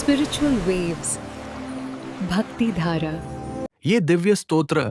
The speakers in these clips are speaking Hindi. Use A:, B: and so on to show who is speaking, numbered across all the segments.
A: Spiritual waves, भक्ति धारा।
B: ये दिव्य स्तोत्र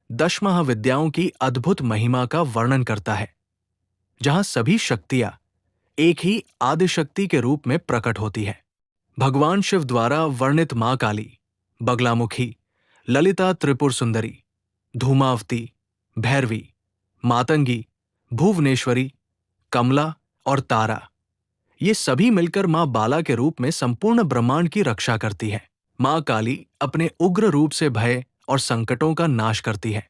B: 10 महाविद्याओं की अद्भुत महिमा का वर्णन करता है, जहां सभी शक्तियां एक ही आदिशक्ति के रूप में प्रकट होती है। भगवान शिव द्वारा वर्णित मां काली, बगलामुखी, ललिता त्रिपुर सुंदरी, धूमावती, भैरवी, मातंगी, भुवनेश्वरी, कमला और तारा, ये सभी मिलकर मां बाला के रूप में संपूर्ण ब्रह्मांड की रक्षा करती है। मां काली अपने उग्र रूप से भय और संकटों का नाश करती है,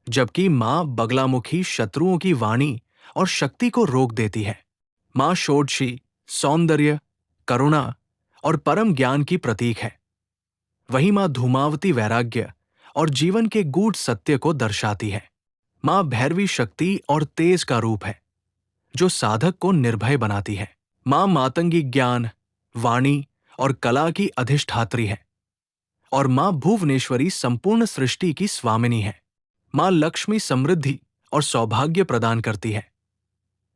B: जबकि मां बगलामुखी शत्रुओं की वाणी और शक्ति को रोक देती है। मां षोडशी सौंदर्य, करुणा और परम ज्ञान की प्रतीक है। वहीं मां धूमावती वैराग्य और जीवन के गूढ़ सत्य को दर्शाती है। मां भैरवी शक्ति और तेज का रूप है, जो साधक को निर्भय बनाती है। मां मातंगी ज्ञान, वाणी और कला की अधिष्ठात्री है, और मां भुवनेश्वरी संपूर्ण सृष्टि की स्वामिनी है। मां लक्ष्मी समृद्धि और सौभाग्य प्रदान करती है,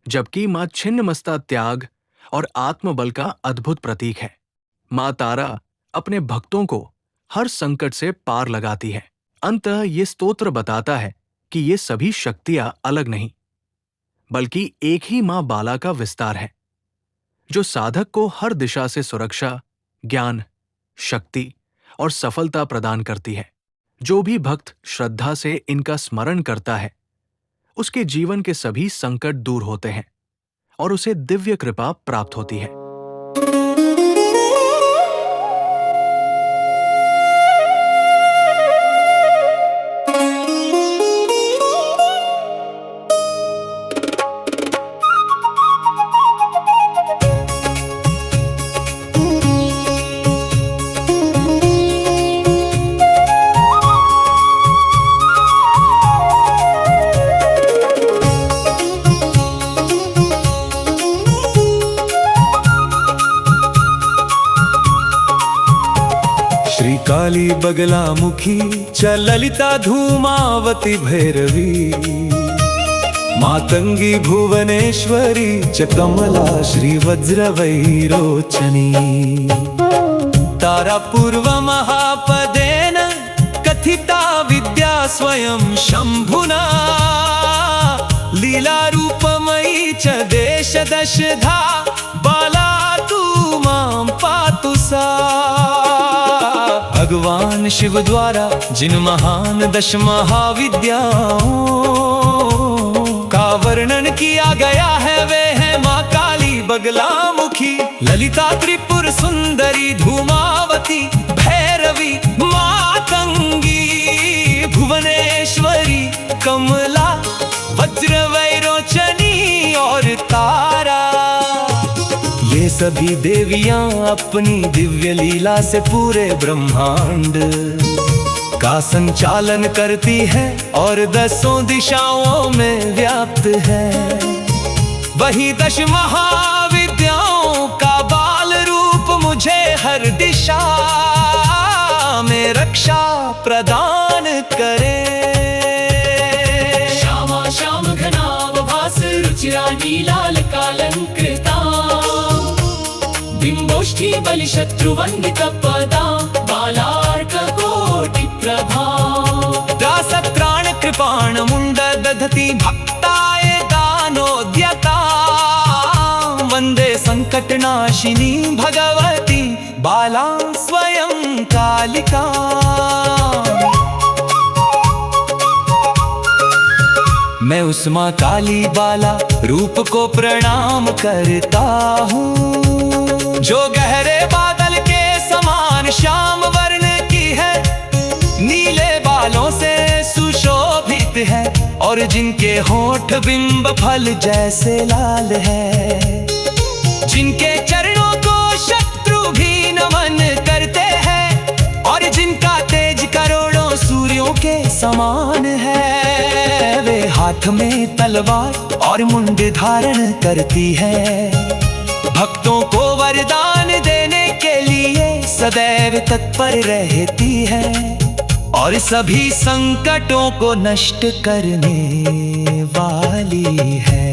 B: जबकि मां छिन्नमस्ता त्याग और आत्मबल का अद्भुत प्रतीक है। मां तारा अपने भक्तों को हर संकट से पार लगाती है। अंततः ये स्तोत्र बताता है कि ये सभी शक्तियां अलग नहीं, बल्कि एक ही मां बाला का विस्तार है, जो साधक को हर दिशा से सुरक्षा, ज्ञान, शक्ति और सफलता प्रदान करती है। जो भी भक्त श्रद्धा से इनका स्मरण करता है, उसके जीवन के सभी संकट दूर होते हैं और उसे दिव्य कृपा प्राप्त होती है।
C: श्री काली बगलामुखी च ललिता धूमावती भैरवी, मातंगी भुवनेश्वरी च कमला श्री वज्रवैरोचनी। तारा पूर्व महापदेन कथिता विद्या स्वयं शंभुना, लीला रूपमयी च देश दशधा, बाला तू मां पातु सा। भगवान शिव द्वारा जिन महान 10 महाविद्याओं का वर्णन किया गया है, वे हैं मां काली बगलामुखी, ललिता त्रिपुर सुंदरी, धूमावती, भैरवी, मातंगी, भुवनेश्वरी, कमला, वज्रवैरोचनी और तारा। ये सभी देवियां अपनी दिव्य लीला से पूरे ब्रह्मांड का संचालन करती है और 10 दिशाओं में व्याप्त है। वही 10 महाविद्याओं का बाल रूप मुझे हर दिशा में रक्षा प्रदान करे।
D: श्यामा श्याम घनाभास रुचिरा नीलाल कालंकृता, बिंबोष्ठी बलिशत्रुवन्दित पदा, बालार्क कोटि प्रभा। दासत्राण कृपाण मुंड दधति भक्ताय दानोद्यता, वंदे संकटनाशिनी भगवती बाला स्वयं कालिका। मैं उस मां काली बाला रूप को प्रणाम करता हूँ, जो गहरे बादल के समान श्याम वर्ण की है, नीले बालों से सुशोभित है, और जिनके होठ बिंब फल जैसे लाल है, जिनके चरणों को शत्रु भी नमन करते हैं, और जिनका तेज करोड़ों सूर्यों के समान है। वे हाथ में तलवार और मुंड धारण करती है, भक्तों को वरदान देने के लिए सदैव तत्पर रहती है, और सभी संकटों को नष्ट करने वाली है।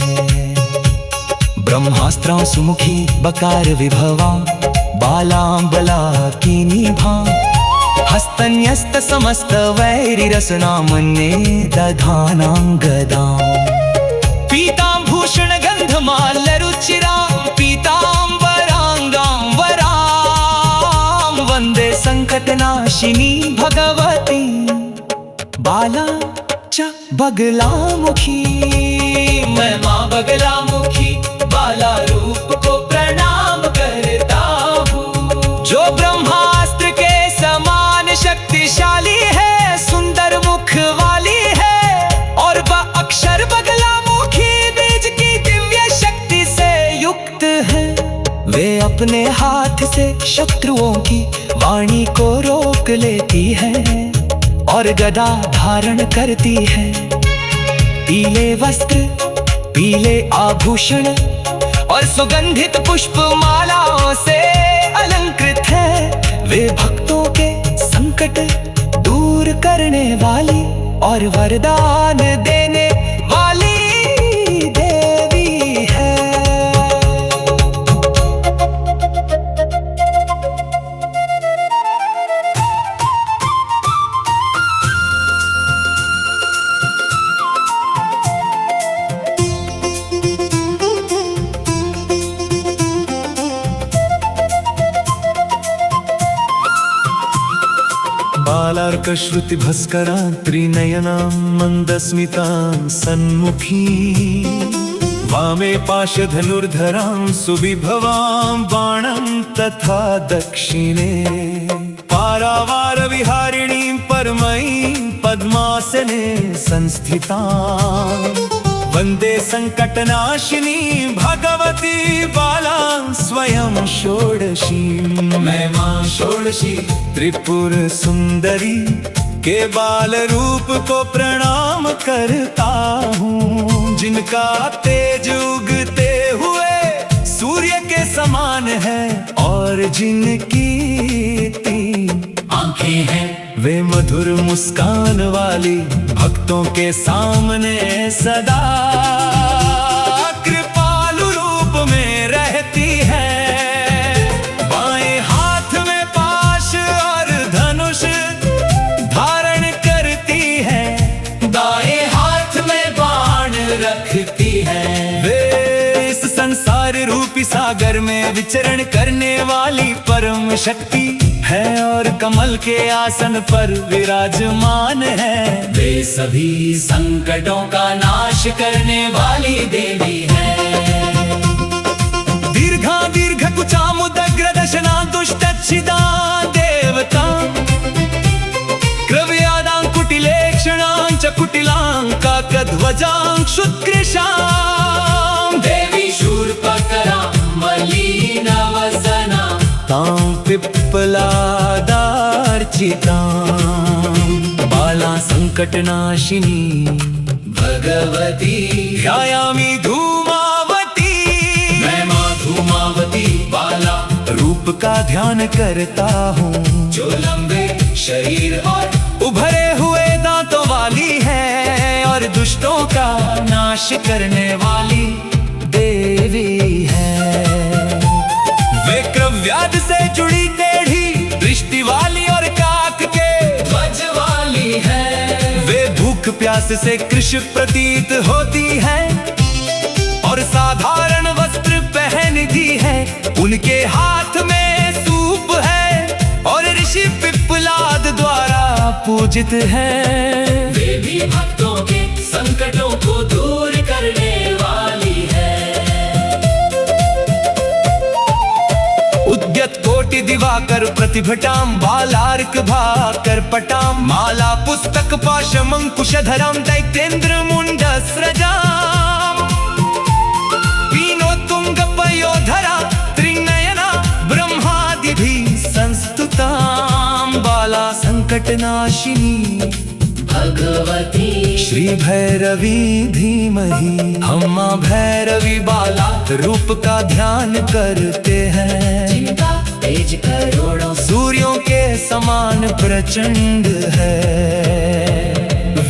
D: ब्रह्मास्त्रां सुमुखी बकार विभवा, बालांबला कीनी भां हस्तन्यस्त समस्त वैरिरसना मन्ये दधानां गदाम् पीतांभूषण गन्धमाल्यरुचिरां पीतांबरांगां वरां वन्दे संकटनाशिनी भगवती बाला च बगलामुखी। मैं माँ बगलामुखी बाला रूप को प्रणाम करता हूँ, जो ब्रह्मास्त्र के समान शक्तिशाली है, सुंदर मुख वाली है और वह अक्षर बगलामुखी बीज की दिव्य शक्ति से युक्त है। वे अपने हाथ से शत्रुओं की वाणी को रोक लेती है और गदा धारण करती है। पीले वस्त्र, पीले आभूषण और सुगंधित पुष्प मालाओं से अलंकृत है। वे भक्तों के संकट दूर करने वाली और वरदान देने वाली देवी है।
C: बालार्कश्रुति भस्करां त्रिनयनां मन्दस्मितां सन्मुखी वामे पाशधनुर्धरां सुविभवां बाणं तथा दक्षिणे पारावारविहारिणीं परमयीं पद्मासने संस्थितां वन्दे संकटनाशिनी भगवती बालां स्वयं षोडशीं। मैं माँ षोडशी त्रिपुर सुंदरी के बाल रूप को प्रणाम करता हूँ, जिनका तेज उगते हुए सूर्य के समान है और जिनकी 3 आंखें हैं। वे मधुर मुस्कान वाली भक्तों के सामने सदा कृपालु रूप में रहती है। बाएं हाथ में पाश और धनुष धारण करती है, दाएं हाथ में बाण रखती है। वे इस संसार रूपी सागर में विचरण करने वाली परम शक्ति है और कमल के आसन पर विराजमान है। वे सभी संकटों का नाश करने वाली देवी है। दीर्घा दीर्घ कुचामुदग्र दशना दुष्टच्छिदा देवता क्रव्यादां कुटिलेक्षणां च कुटिलां काकध्वजां क्षुत्कृशां देवी शूर्पकरां मलिनवसना तां पिप्पलादार्चितां बाला संकटनाशिनी भगवती ध्यायामि धूमावती। मैं माँ धूमावती बाला रूप का ध्यान करता हूँ, जो लंबे शरीर और उभरे हुए दांतों वाली है और दुष्टों का नाश करने वाली देवी है। वे क्रव्याध से जुड़ी टेढ़ी दृष्टि वाली और काक के ध्वज वाली है। वे भूख प्यास से कृश प्रतीत होती है और साधारण वस्त्र पहनती है। उनके हाथ में सूप है और ऋषि पिप्पलाद द्वारा पूजित है। वे भी भक्तों के संकटों को दूर करने वाली है। उद्यत कोटि दिवाकर प्रतिभटां बालार्क भाकर पटां माला पुस्तक पाशमंकुशधरां दैत्येन्द्र मुंडस्रजां पीनोत्तुंग पयोधरा त्रिनयना ब्रह्मादिभिः संस्तुतां बाला संकटनाशिनी भगवती श्री भैरवी धीमहि। हम माँ भैरवी बाला रूप का ध्यान करते हैं, जिनका तेज करोड़ों सूर्यों के समान प्रचंड है।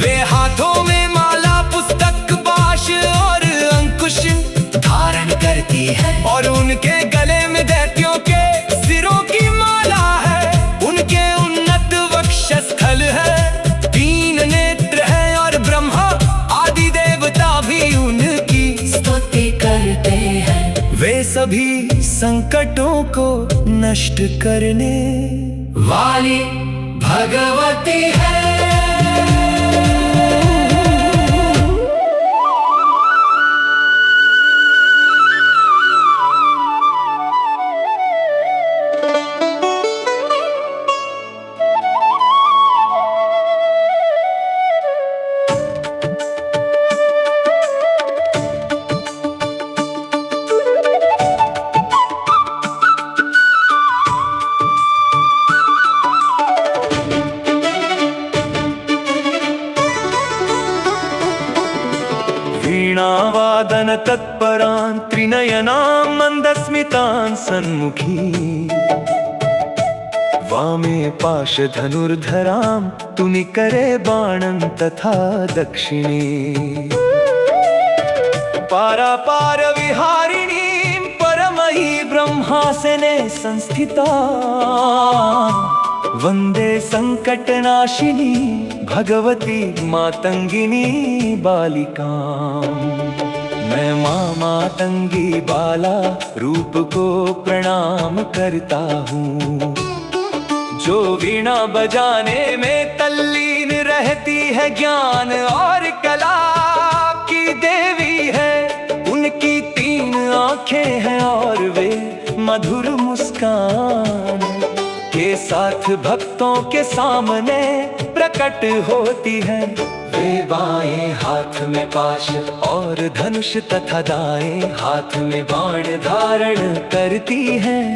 C: वे हाथों में माला पुस्तक पाश और अंकुश धारण करती है और उनके गले में दैत्यों के सिरों
D: सभी संकटों को नष्ट करने वाली भगवती है। वीणावादन तत्परान् त्रिनयनां मन्दस्मितान् सन्मुखी वामे पाशधनुर्धरां तु निकरे बाणं तथा दक्षिणे पारापार विहारिणीं परमयी ब्रह्मासने संस्थिता वन्दे संकटनाशिनी भगवती मातंगिनी बालिकां। मैं माँ मातंगी बाला रूप को प्रणाम करता हूँ, जो वीणा बजाने में तल्लीन रहती है, ज्ञान और कला की देवी है। उनकी 3 आँखें हैं और वे मधुर मुस्कान के साथ भक्तों के सामने प्रकट होती है। वे बाएं हाथ में पाश और धनुष तथा दाएं हाथ में बाण धारण करती हैं।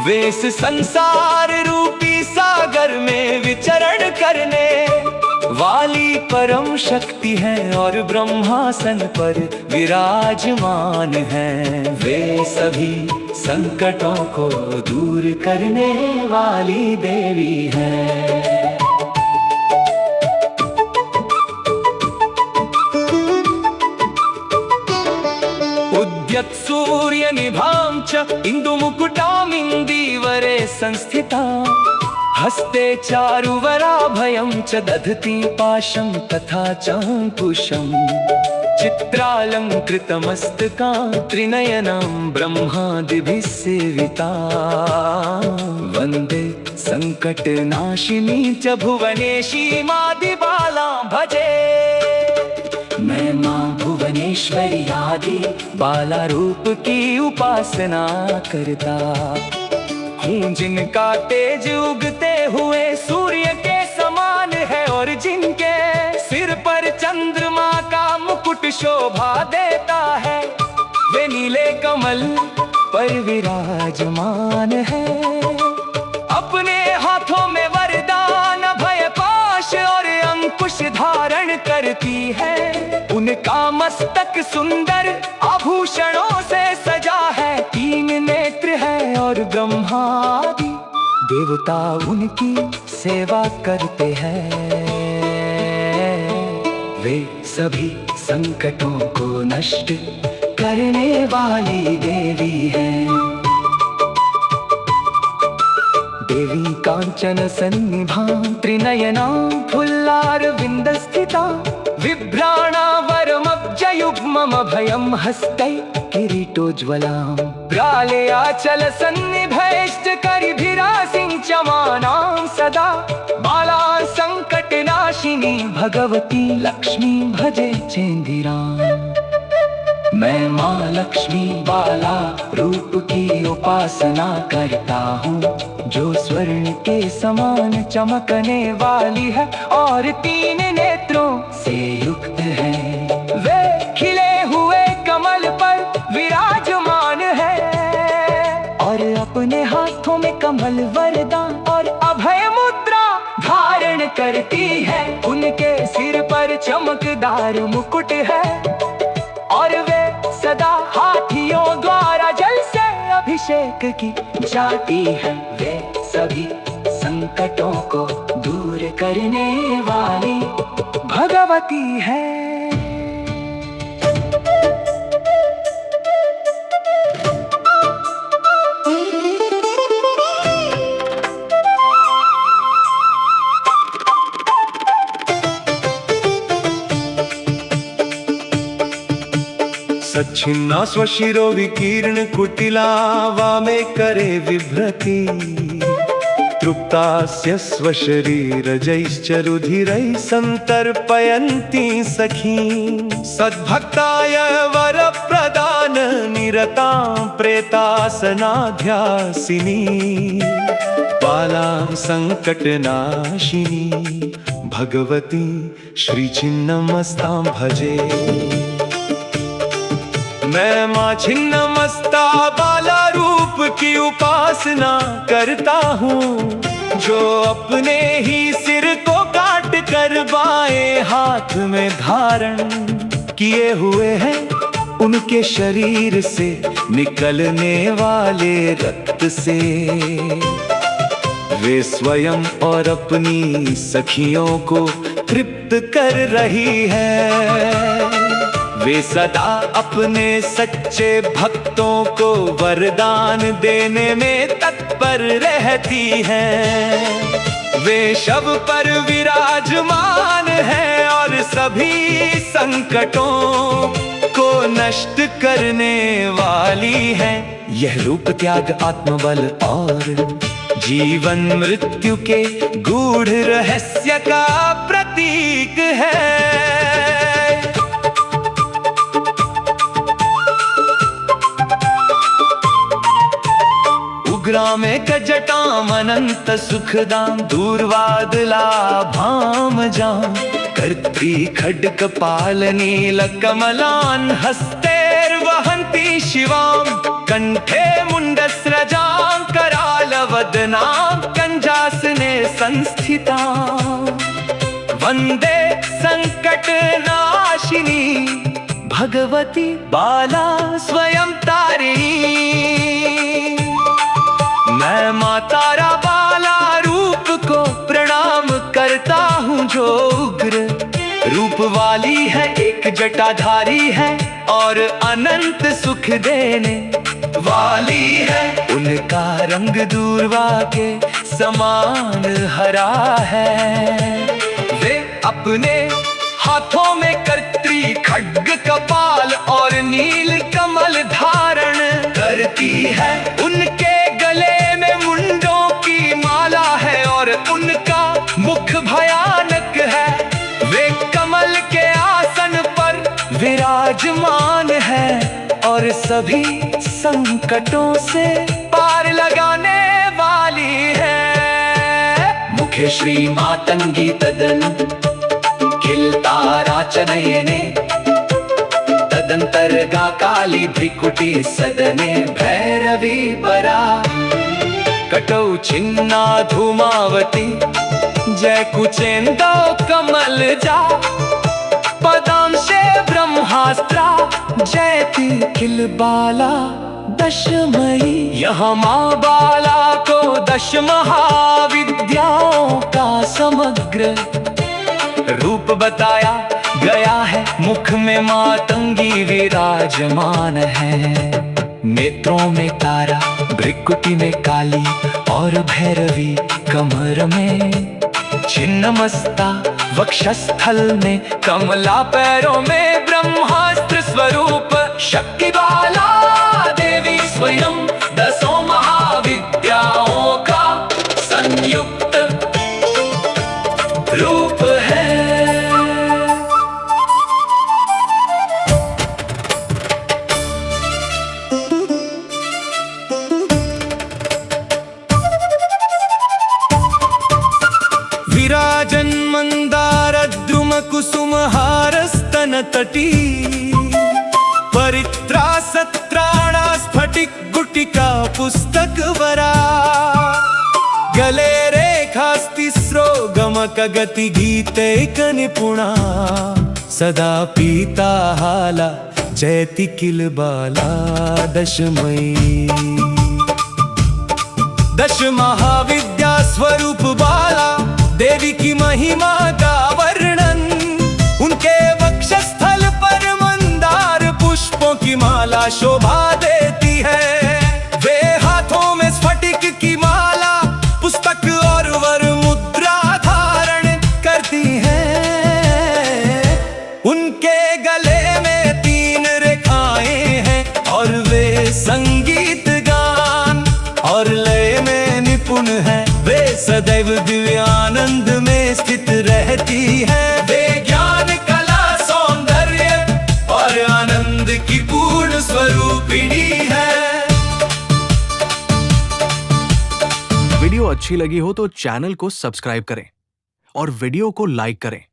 D: वे इस संसार रूपी सागर में विचरण करने वाली परम शक्ति है और ब्रह्मासन पर विराजमान हैं। वे सभी संकटों को दूर करने वाली देवी है। उद्यत सूर्य निभां च इंदुमुकुटामिन्दीवरे संस्थिता हस्ते चारुवराभयं च दधती पाशं तथा चाङ्कुशम् चित्रालङ्कृतमस्तकां त्रिनयनां ब्रह्मादिभिः सेविता वन्दे संकटनाशिनी च भुवनेशी मादिबालां भजे। मैं माँ भुवनेश्वरी आदि बाला रूप की उपासना करता हूँ, जिनका तेज उगते हुए सूर्य के समान है और जिनके सिर पर चंद्रमा का मुकुट शोभा देता है। वे नीले कमल पर विराजमान है, अपने हाथों में वरदान अभय पाश और अंकुश धारण करती है। उनका मस्तक सुंदर आभूषणों से सजा है, 3 नेत्र है और ब्रह्मादि देवता उनकी सेवा करते हैं। वे सभी संकटों को नष्ट करने वाली देवी है। देवी कांचन सन्निभां त्रिनयनां फुल्लारविन्दस्थिता बिभ्राणा वरमब्जयुग्ममभयं हस्तै किरीटोज्ज्वलां प्रालयाचल सन्निभैश्चकरिभिरासिञ्चमानां सदा बाला संकटनाशिनी भगवती लक्ष्मी भजे चेन्दिराम्। मैं माँ लक्ष्मी बाला रूप की उपासना करता हूँ, जो स्वर्ण के समान चमकने वाली है और 3 नेत्रों से युक्त है। वे खिले हुए कमल पर विराजमान है और अपने हाथों में कमल वरदान और अभय मुद्रा धारण करती है। उनके सिर पर चमकदार मुकुट है और वे सदा हाथियों द्वारा जल से अभिषेक की जाती है। वे सभी संकटों को दूर करने वाली भगवती है।
C: सच्छिन्ना स्वशिरो विकीर्ण कुटिला वामे करे विभ्रति तृप्तास्य स्वशरीरजैश्च रुधिरैः सन्तर्पयन्ति सखी सद्भक्ताय वरप्रदान निरतां प्रेतासनाध्यासिनी बालां संकटनाशिनी भगवती श्रीछिन्नमस्तां भजे। मैं माँ छिन्नमस्ता बाला रूप की उपासना करता हूँ, जो अपने ही सिर को काट कर बाएं हाथ में धारण किए हुए हैं। उनके शरीर से निकलने वाले रक्त से वे स्वयं और अपनी सखियों को तृप्त कर रही है। वे सदा अपने सच्चे भक्तों को वरदान देने में तत्पर रहती हैं। वे शव पर विराजमान हैं और सभी संकटों को नष्ट करने वाली हैं। यह रूप त्याग, आत्मबल और जीवन मृत्यु के गूढ़ रहस्य का प्रतीक है। उग्रामे कजटाम अनंत सुखदाम दूर्वादलाभाम जाम कर्त्री खड्ग पालनील कमलान हस्तैर्वहन्ति शिवाम कंठे मुंडस्रजां करालवदनां कंजासने संस्थितां वंदे संकटनाशिनी भगवती बाला स्वयं तारिणी। मैं मातारा बाला रूप को प्रणाम करता हूँ, जो उग्र रूप वाली है, एक जटाधारी है और अनंत सुख देने वाली है। उनका रंग दूर्वा के समान हरा है। वे अपने हाथों में कर्त्री खड्ग कपाल और नील कमल धारण करती है। उनके गले में मुंडों की माला है और उनका मुख भयानक है। वे कमल के आसन पर विराजमान है और सभी संकटों से पार लगाने वाली है। मुखे श्री मातंगी तदन किल्ताराचनयने तदंतर्गा काली भ्रिकुटी सदने भैरवी परा कटौ छिन्ना धूमावती जय कुचेंदो कमल जा पदांशे ब्रह्मास्त्रा जयति किल बाला दशमयी। यहाँ माँ बाला को 10 महाविद्याओं का समग्र रूप बताया गया है। मुख में मातंगी विराजमान है, नेत्रों में तारा, भ्रिकुटी में काली और भैरवी कमर में छिन्नमस्ता, वक्षस्थल में कमला, पैरों में ब्रह्मास्त्र स्वरूप शक्ति बाला देवी स्वयं 10 महाविद्याओं का संयुक्त रूप है। विराजन मंदार द्रुम कुसुम हारस्तन तटी परित्रा सत्राणा स्फटिक गुटिका पुस्तक वरा गले रेखास्तिस्रो गमक गति गीतैक निपुणा सदा पीता हाला जयति किल बाला दशमयी। 10 महाविद्या स्वरूप बाला देवी की महिमा का वर्णन उनके वक्षस्थल पर मंदार पुष्पों की माला शोभा देती है। वे हाथों में स्फटिक की माला, पुस्तक और वर मुद्रा धारण करती हैं। उनके गले में 3 रेखाएं
D: सदैव दिव्यानंद में स्थित रहती है। वे ज्ञान कला सौंदर्य और आनंद की पूर्ण स्वरूपिणी है।
B: वीडियो अच्छी लगी हो तो चैनल को सब्सक्राइब करें और वीडियो को लाइक करें।